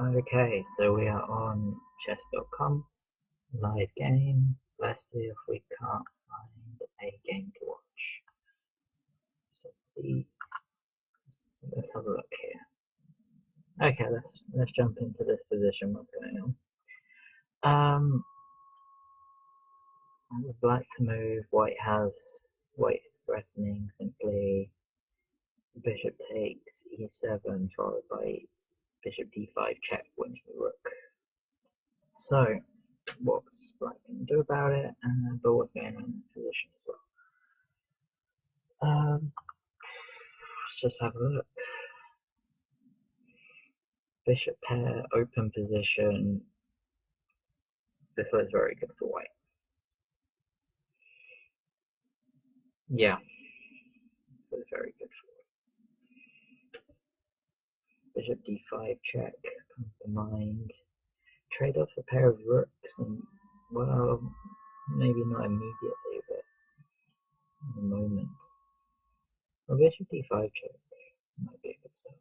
Okay, so we are on chess.com, live games. Let's see if we can't find a game to watch. So let's have a look here. Okay, let's jump into this position. What's going on? Black to move. White is threatening. Simply bishop takes e7, followed by bishop d5 check, wins the rook. So what's black going to do about it? But what's going on in the position as well? Let's just have a look. Bishop pair, open position. This looks very good for white. Yeah, this is very good for white. Bishop d5 check comes to mind. Trade off a pair of rooks, and well, maybe not immediately, but in a moment. Well, bishop d5 check might be a good start.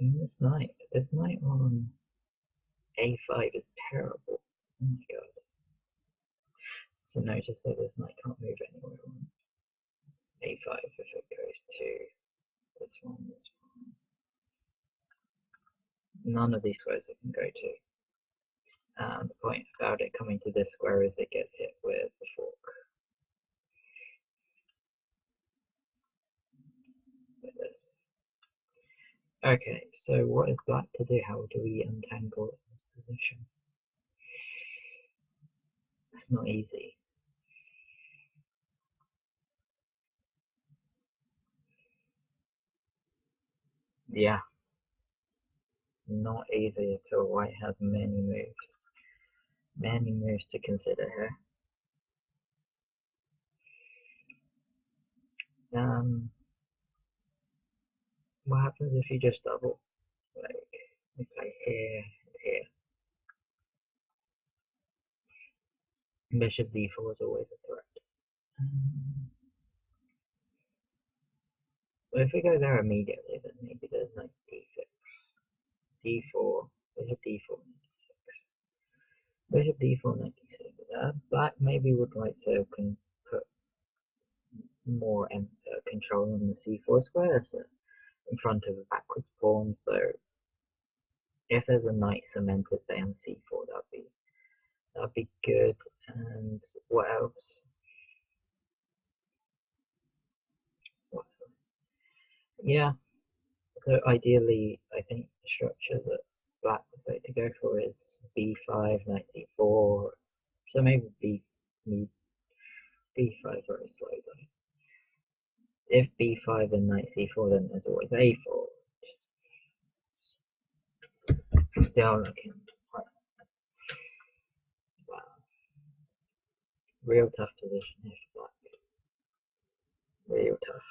And this knight on a5 is terrible. Oh my god. So notice that this knight can't move anywhere on a5 if it goes to this one. None of these squares it can go to. And the point about it coming to this square is it gets hit with the fork. With this. Okay, so what is black to do? How do we untangle it in this position? It's not easy. Yeah. Not easy at all. White has many moves. Many moves to consider here. What happens if you just double? Like, if I here, here. Bishop d4 is always a threat. But if we go there immediately, then maybe there's like d6, d4, bishop d4, bishop d4, knight d6. Black maybe would like to put more control on the c4 square, so in front of a backwards pawn. So if there's a knight cemented there on c4, that'd be good. And what else? Yeah. So ideally, I think the structure that black would like to go for is b5, knight c4. So maybe b5 very slowly. If b5 and knight c4, then there's always a4. Still looking wow. Real tough position here for black. Real tough.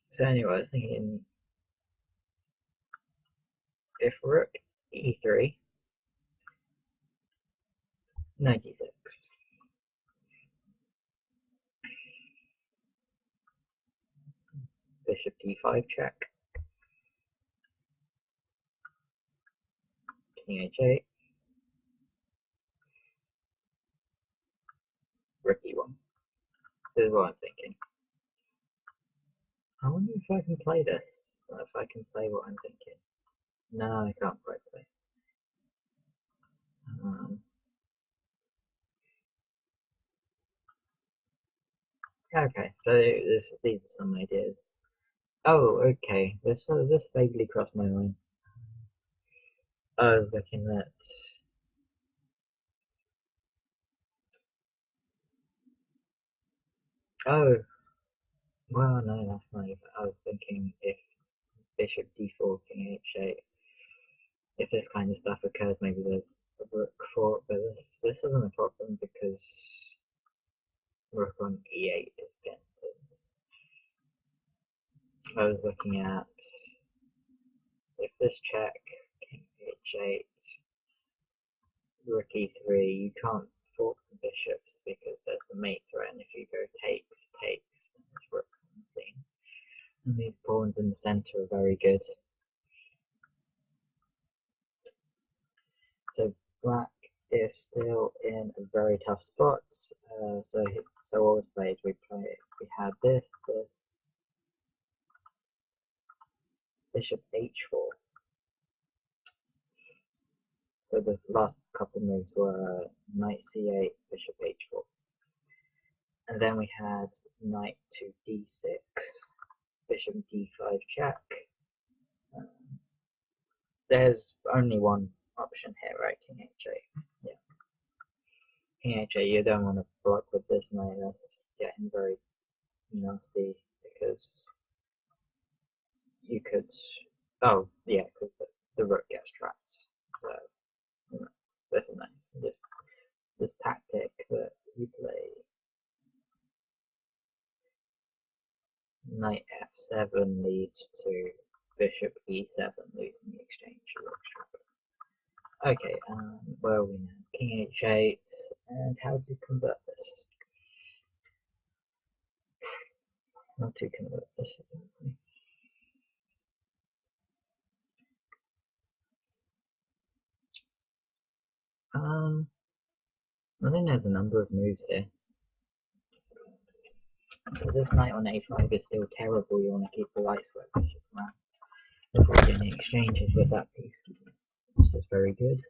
So anyway, I was thinking if rook e3, 96. Bishop d5 check. King h8. Rook e1. This is what I'm thinking. I wonder if I can play this. If I can play what I'm thinking. No, I can't quite play. Okay, so these are some ideas. Oh, okay. This vaguely crossed my mind. I was looking at. Oh, well, no, that's not even. I was thinking if bishop d4, king h8. If this kind of stuff occurs, maybe there's a rook fork, but this isn't a problem because rook on e8 is dented. I was looking at if this check, king h8, rook e3, you can't fork the bishops because there's the mate threat, and if you go takes, takes, then there's rooks on the scene. And these pawns in the centre are very good. So black is still in a very tough spot. So what was played? We had this, bishop h4. So the last couple moves were knight c8, bishop h4. And then we had knight to d6, bishop d5 check. There's only one option here, right? King h8. Yeah. King h8, you don't want to block with this knight, that's getting very nasty because you could. Oh, yeah, because the rook gets trapped. So, this is nice. This tactic that you play knight f7 leads to bishop e7 losing the exchange. Okay, where are we now? King h8, and how to convert this? How to convert this exactly? I think there's a number of moves here. So this knight on a5 is still terrible. You want to keep the light square bishop around before getting exchanges with that piece. It's just very good.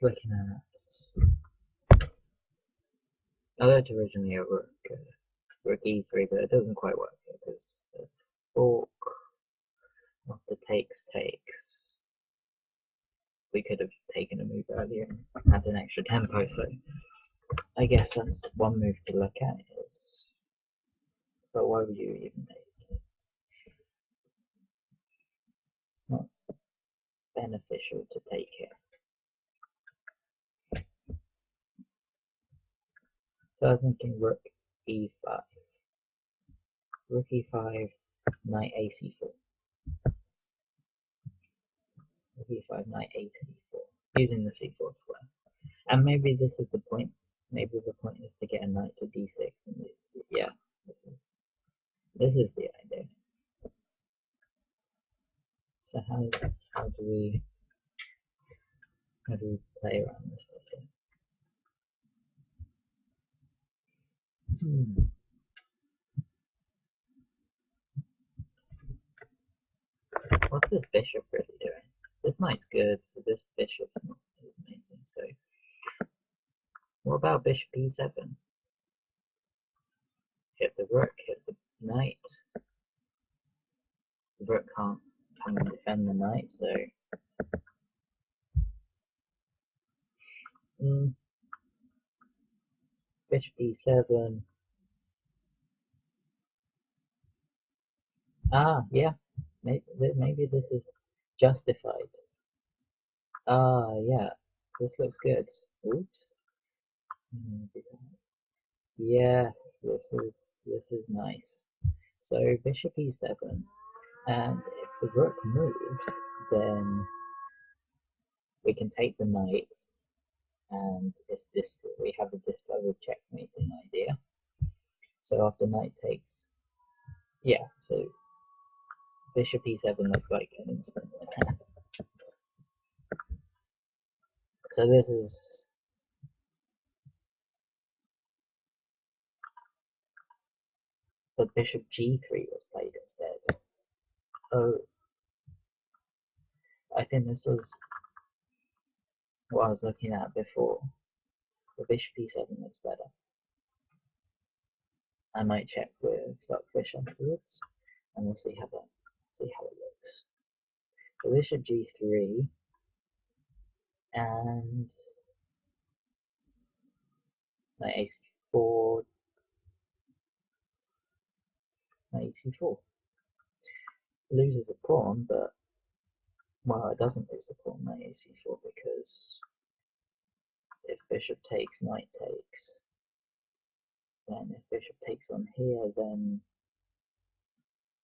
Looking at, I looked originally at rook e3, but it doesn't quite work here because the fork after takes. We could have taken a move earlier and had an extra tempo, so I guess that's one move to look at. But why would you even take it? It's not beneficial to take it. So I was thinking rook e5. Rook e5, knight ac4. Rook e5, knight a4. Using the c4 square. And maybe this is the point. Maybe the point is to get a knight to d6 and yeah, this is the idea. So how do we play around this idea? What's this bishop really doing? This knight's good, so this bishop's not as amazing. So what about bishop e7? Hit the rook, hit the knight. The rook can't come and defend the knight, so bishop e7. Ah, yeah. Maybe this is justified. Ah, yeah. This looks good. Oops. Yes, this is nice. So bishop e7, and if the rook moves, then we can take the knight, and we have a discovered checkmating idea. So after knight takes, yeah. So bishop e7 looks like an instant attack. So this is. But bishop g3 was played instead. Oh, I think this was what I was looking at before. The bishop e7 looks better. I might check with Stockfish afterwards, and we'll see how it looks. So bishop g3, and knight ac4, knight ec4. Loses a pawn, but well, it doesn't lose a pawn, knight ac4, because if bishop takes, knight takes, then if bishop takes on here, then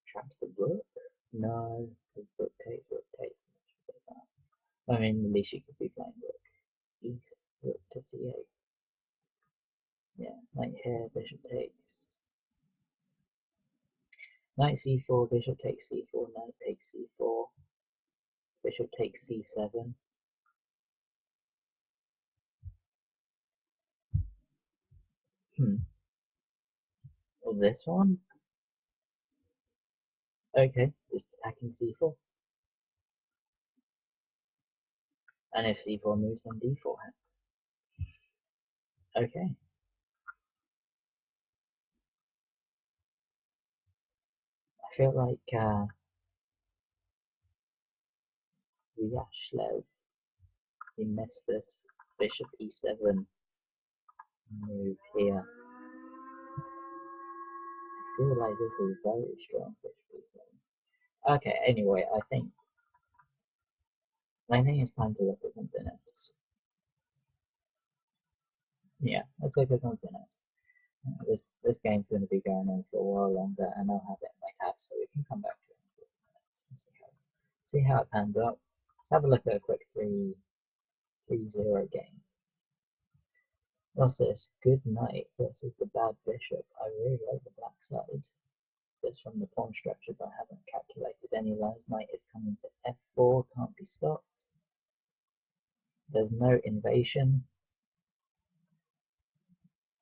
traps the rook. No, because rook takes, rook takes. I mean, at least you could be playing rook east, rook to c8. Yeah, knight here, bishop takes. Knight c4, bishop takes c4, knight takes c4, bishop takes c7. Or this one? Okay, just attacking c4. And if c4 moves, then d4 hangs. Okay. I feel like Vyashlev, he missed this bishop e7 move here. I feel like this is very strong bishop e7. Okay, anyway, I think it's time to look at something else. Yeah, let's look at something else. This game's going to be going on for a while longer, and I'll have it in my tab so we can come back to it in 4 minutes and see how it pans out. Let's have a look at a quick 3-0 game. What's this? Good knight versus the bad bishop. I really like the black side. Just from the pawn structure, but I haven't calculated any lines. Knight is coming to f4, can't be stopped. There's no invasion.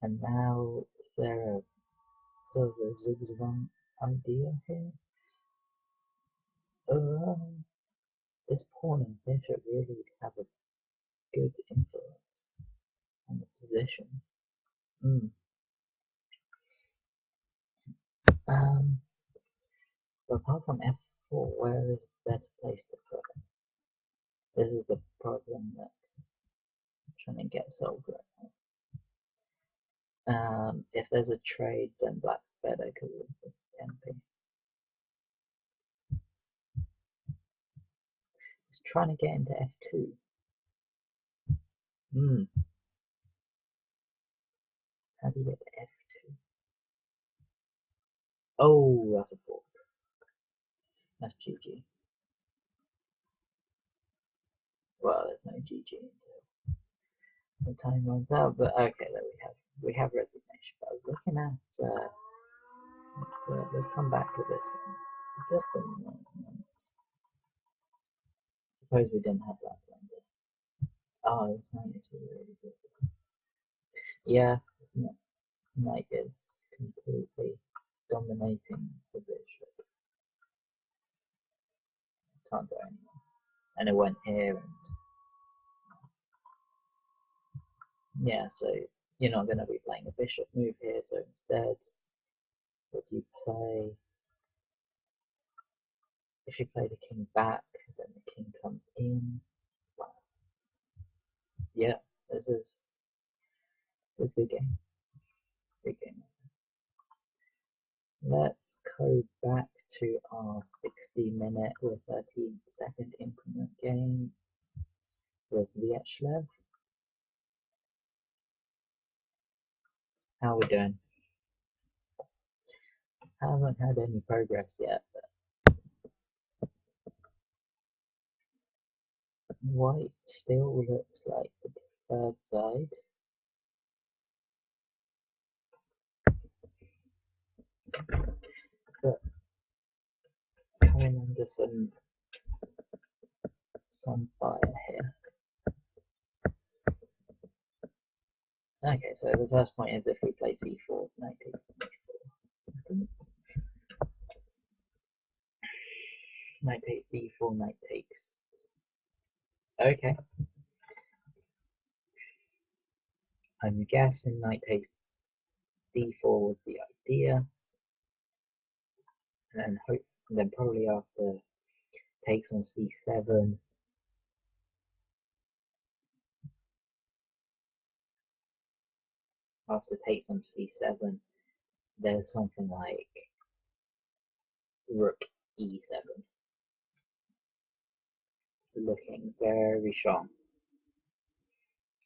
And now, is there a sort of a zugzwang idea here? This pawn and bishop really have a good influence on the position. But apart from f4, where is the better place to put it? This is the problem that's trying to get solved right now. If there's a trade, then black's better because of the tempi. It's trying to get into f2. How do you get to f2? Oh, that's a fork. That's GG. Well, there's no GG until the time runs out. But okay, there we have resignation. But I was looking at let's come back to this one. Just a moment. Suppose we didn't have that blender. Oh, this knight is really good. Yeah, this knight is completely dominating the bishop. Can't go anywhere. And it went here, and yeah, so you're not going to be playing a bishop move here, so instead, what do you play? If you play the king back, then the king comes in. Wow. Yeah, this is a good game. Good game. Let's go back to our 60-minute or 30-second increment game with Vyashlev. How are we doing? Haven't had any progress yet, but white still looks like the preferred side. But coming under some fire here. Okay, so the first point is if we play c4, knight takes d4. Knight takes d4, knight takes. Okay. I'm guessing knight takes d4 was the idea, and then probably after takes on c7. After takes on c7, there's something like rook e7, looking very strong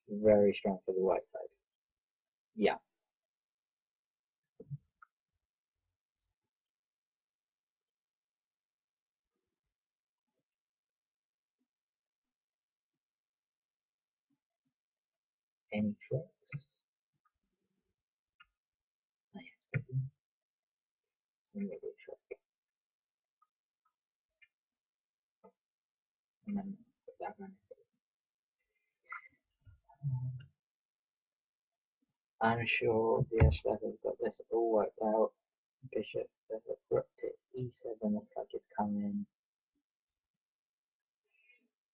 for the white side. Yeah. Any threats? I have something. Maybe a trick. And then put that one. I'm sure the Ashlev has got this all worked out. Bishop, rook to e7 looks like it's coming.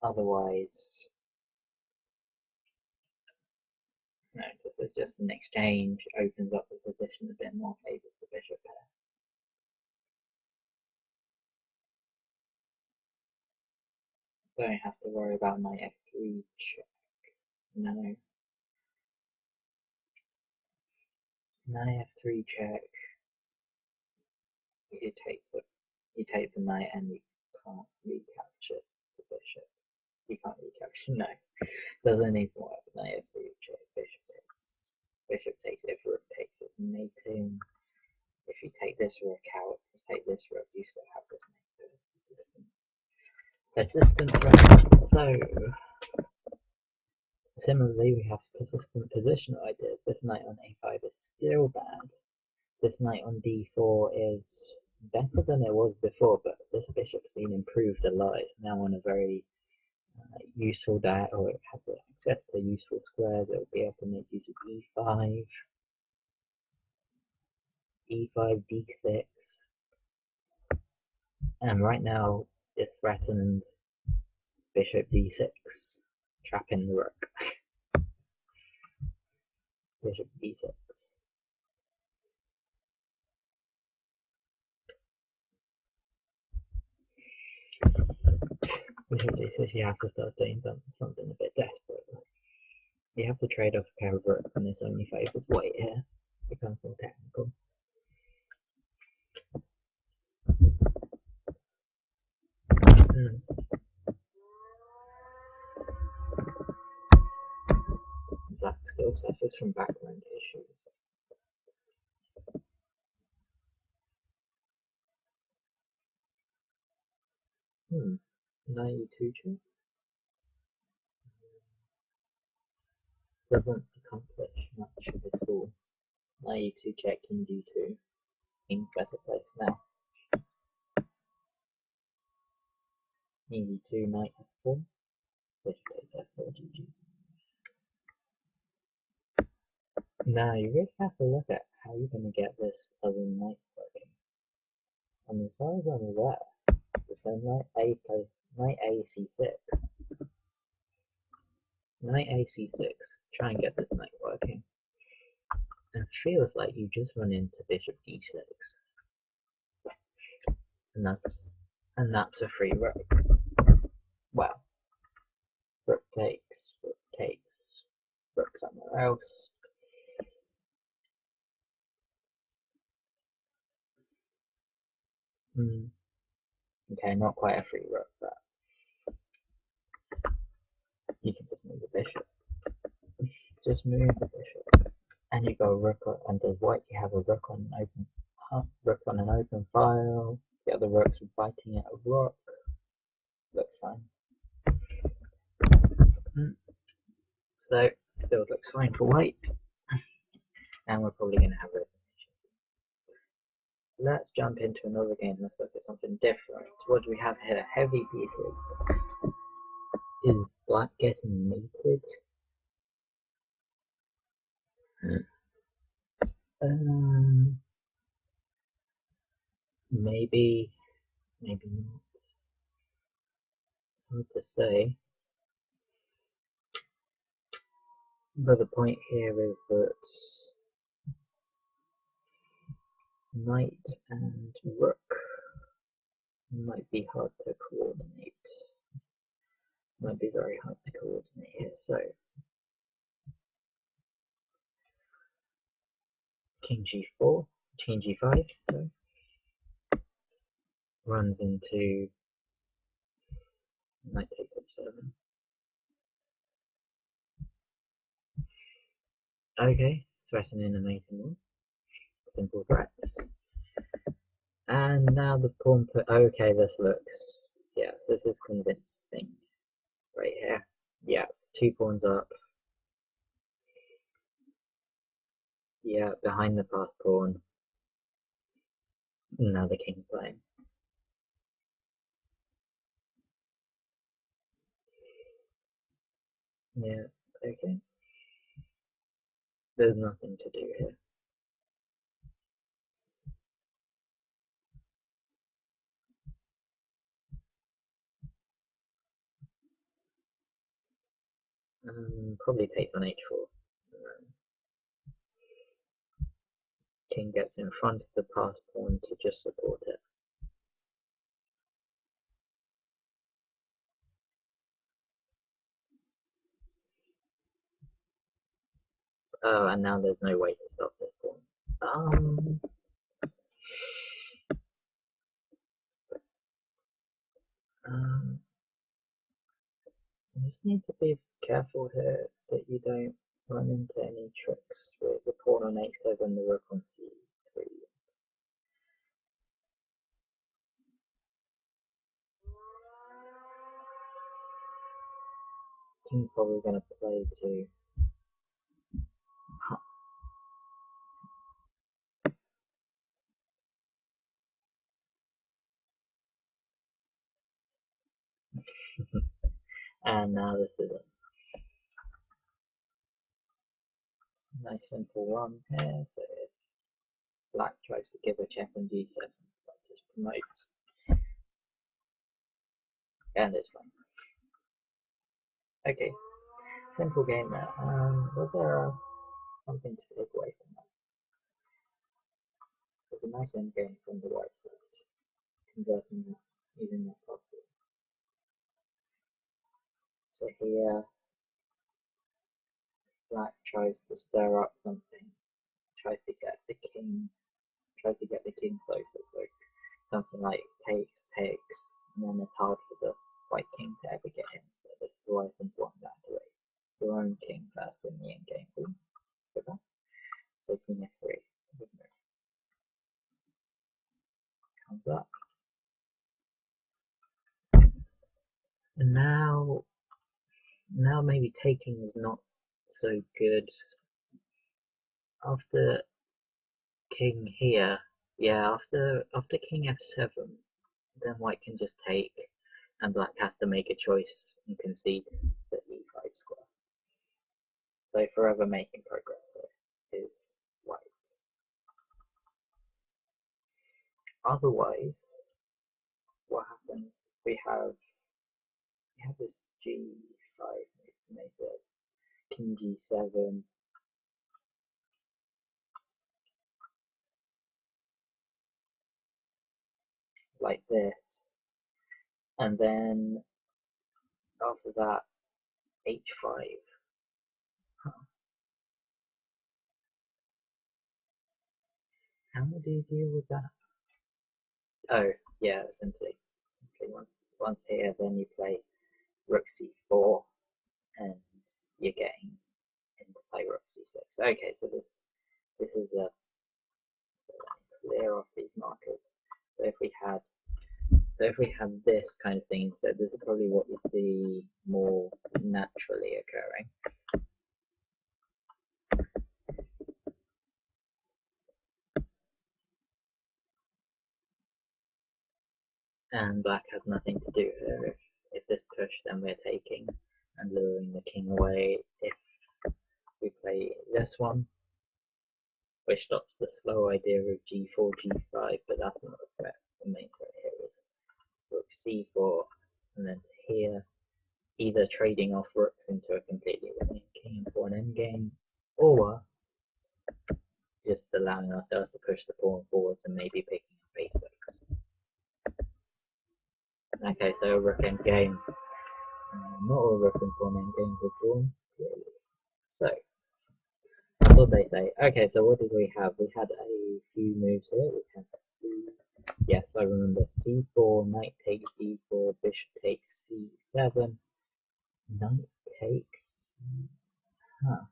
Otherwise, no, this is just an exchange, opens up the position a bit more, favours the bishop pair. Don't have to worry about my f3 check. No. Knight f3 check. You take the knight and you can't recapture the bishop. You can't recapture, no. Doesn't even work. Knight f3 check, bishop takes. Bishop takes, if rook takes, it's mating. If you take this rook out, if you take this rook, you still have this mate. Persistent threats. So, similarly, we have persistent positional ideas. This knight on a5 is still bad. This knight on d4 is better than it was before, but this bishop's been improved a lot. It's now on a very useful diet, or it has access to useful squares. It will be able to make use of e5, e5, d6, and right now it threatened bishop d6, trapping the rook. Bishop d6. Bishop d6, you have to start doing something a bit desperate. You have to trade off a pair of rooks, and this only favours white here. It becomes more technical. Black still suffers from background issues. Knight e2 check doesn't accomplish much of it all. Knight e2 check, king d2 in better place now. King d2, knight f4, bishop takes f4, gg. Now you really have to look at how you're going to get this other knight working. And as far as I'm aware, so knight a c6. Knight a c6, try and get this knight working. It feels like you just run into bishop d6. And that's a free rook. Well, rook takes, rook somewhere else. Okay, not quite a free rook, but you can just move the bishop. Just move the bishop. And you go rook on, and as white you have a rook on an open file. The other rooks are fighting at a rook. Looks fine. So still looks fine for white. And we're probably going to have resignations. Let's jump into another game. Let's look at something different. What do we have here? Heavy pieces. Is black getting mated? Maybe not. It's hard to say. But the point here is that knight and rook might be hard to coordinate. Might be very hard to coordinate here. So king g4, king g5, so runs into knight takes f7. Okay, threatening a mating one. Simple threats. And now the pawn put. Okay, this looks. Yeah, this is convincing. Right here. Yeah, 2 pawns up. Yeah, behind the passed pawn. Now the king's playing. Yeah, okay. There's nothing to do here. Probably takes on h4. King gets in front of the passed pawn to just support it. Oh, and now there's no way to stop this pawn. Um, you just need to be careful here that you don't run into any tricks with the pawn on h7, the rook on c3. King's probably going to play to and now this is a nice simple one here. So if black tries to give a check on d7, that just promotes, and it's fine. Okay, simple game there. Was there something to take away from that? It was a nice end game from the right side, converting that using that possible. So here, black tries to stir up something, tries to get the king closer. So something like takes, and then it's hard for the white king to ever get in. So this is why it's important to activate your own king first in the end game. Boom. Let's go back. So king f3. So comes up. And now maybe taking is not so good. After king here, yeah, after king f7, then white can just take, and black has to make a choice and concede the e5 square. So forever making progress here is white. Otherwise, what happens? We have this g5 move, make this king g7, like this, and then after that h5. Huh. How do you deal with that? Oh, yeah, simply once here, then you play rook c4, and you're getting into play rook c6. Okay, so this is a clear off these markers. So if we had this kind of thing instead, this is probably what we see more naturally occurring. And black has nothing to do here. If this push, then we're taking and luring the king away. If we play this one, which stops the slow idea of g4, g5, but that's not the threat. The main threat here is rook c4, and then here, either trading off rooks into a completely winning king for an endgame, or just allowing ourselves to push the pawn forwards and maybe picking up a6. Okay, so a rook endgame. Not all rook and pawn endgames are drawn, clearly. So, that's what they say. Okay, so what did we have? We had a few moves here. We had yes, I remember c4, knight takes d4, bishop takes c7, knight takes, huh,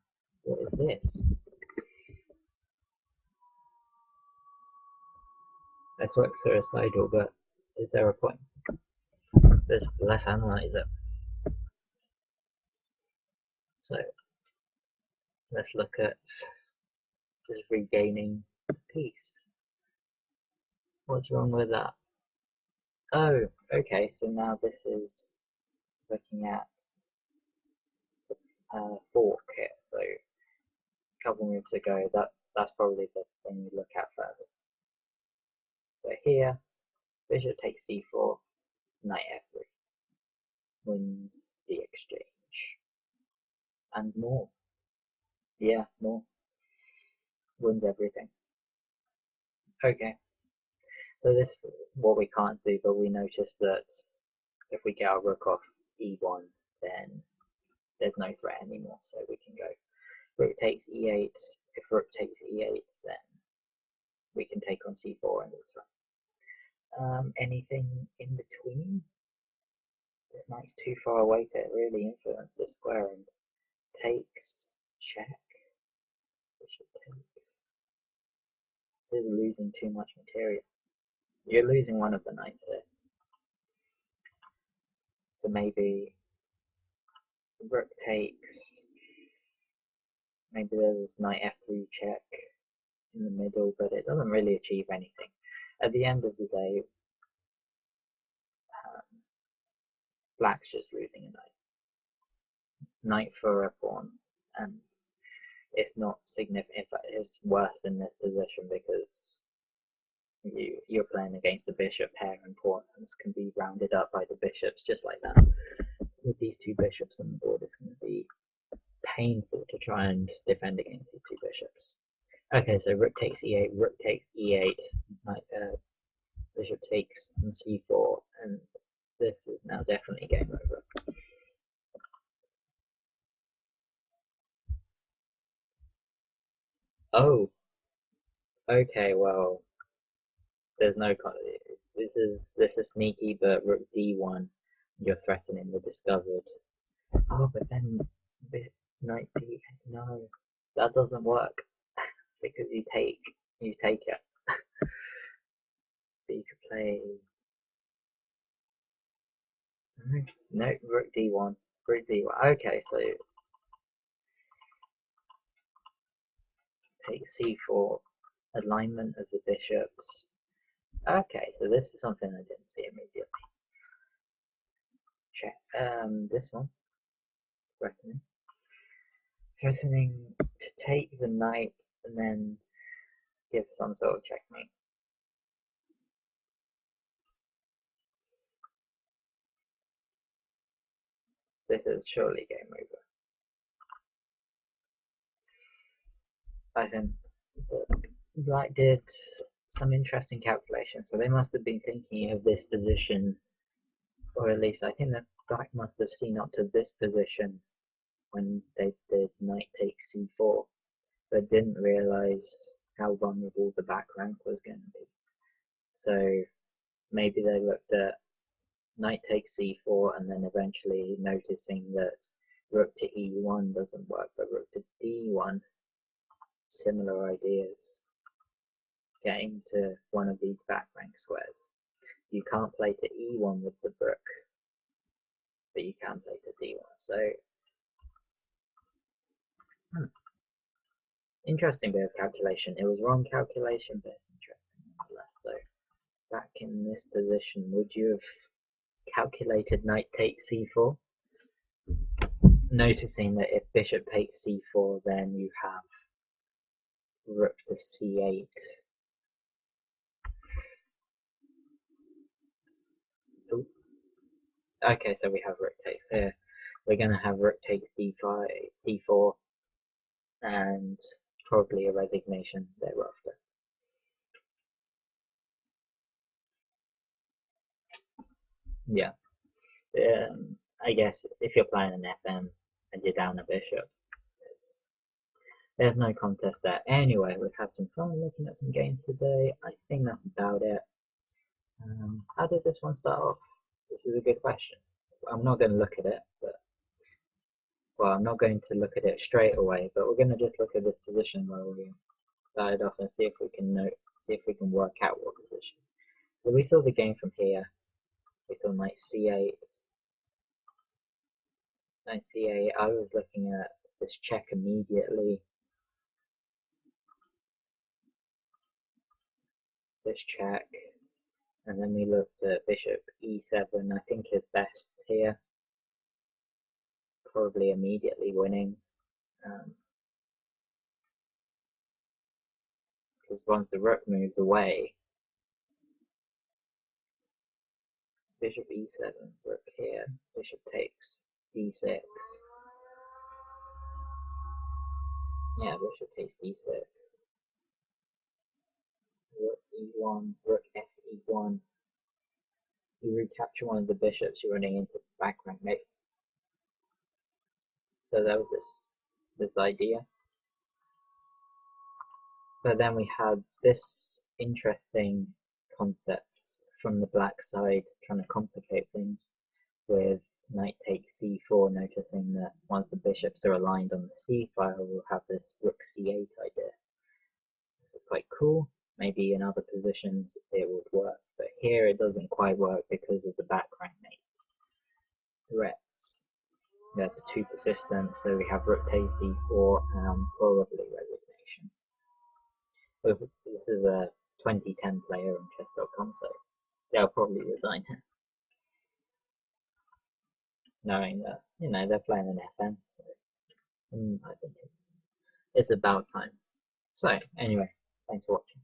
what is this? This looks suicidal, but is there a point? Let's analyze it. So let's look at Just regaining peace. What's wrong with that? Oh, okay, so now this is looking at fork here. So a couple moves ago, that's probably the thing you look at first. So here, bishop takes c4, knight f3, wins the exchange, and more. Yeah, more. Wins everything. Okay, so this is what we can't do, but we notice that if we get our rook off e1, then there's no threat anymore, so we can go rook takes e8. If rook takes e8, then we can take on c4 and it's fine. Anything in between? This knight's too far away to really influence the square, and takes, check, bishop takes. This is losing too much material. You're losing one of the knights here. So maybe rook takes, maybe there's knight f3 check in the middle, but it doesn't really achieve anything. At the end of the day, black's just losing a knight. Knight for a pawn, and it's not significant. It's worse in this position because you're playing against the bishop pair, and pawns can be rounded up by the bishops just like that. With these two bishops on the board, it's going to be painful to try and defend against these two bishops. Okay, so rook takes e8, rook takes e8, bishop takes on c4, and this is now definitely game over. Oh, okay, well, there's no this is sneaky, but rook d1, you're threatening the discovered. Oh, but then knight d, no, that doesn't work because you take it. But you could play no rook d1, rook d1. Okay, so take c4, alignment of the bishops. Okay, so this is something I didn't see immediately. Check. This one. Threatening to take the knight and then give some sort of checkmate. This is surely game over. I think Black did some interesting calculations, so they must have been thinking of this position, or at least I think that Black must have seen up to this position when they did knight takes c4, but didn't realize how vulnerable the back rank was going to be. So maybe they looked at knight takes c4 and then eventually noticing that rook to e1 doesn't work, but rook to d1, similar ideas. Getting to one of these back rank squares. You can't play to e1 with the rook, but you can play to d1. So, interesting bit of calculation. It was wrong calculation, but it's interesting nonetheless. So, back in this position, would you have calculated knight takes c4? Noticing that if bishop takes c4, then you have rook to c8. Ooh. Okay, so we have rook takes here. We're going to have rook takes d5, d4, and probably a resignation thereafter. Yeah. I guess if you're playing an FM and you're down a bishop, there's no contest there. Anyway, we've had some fun looking at some games today. I think that's about it. How did this one start off? This is a good question. I'm not going to look at it, but well, I'm not going to look at it straight away, but we're going to just look at this position where we started off and see if we can work out what position. So we saw the game from here. We saw knight c8. Knight c8. I was looking at this check immediately. this check, and then we looked at bishop e7. I think is best here, probably immediately winning, because once the rook moves away, bishop e7, rook here, bishop takes d6. Yeah, bishop takes d6. Rook e1, rook fe1. You recapture one of the bishops, you're running into back rank mates. So that was this idea. But then we had this interesting concept from the black side trying to complicate things with knight takes c4, noticing that once the bishops are aligned on the c file, we'll have this rook c8 idea. This is quite cool. Maybe in other positions it would work, but here it doesn't quite work because of the back rank mate threats. They're too persistent, so we have rook takes d4 and probably resignation. This is a 2010 player on chess.com, so they'll probably resign here, knowing that they're playing an FN. So I think it's about time. So anyway, thanks for watching.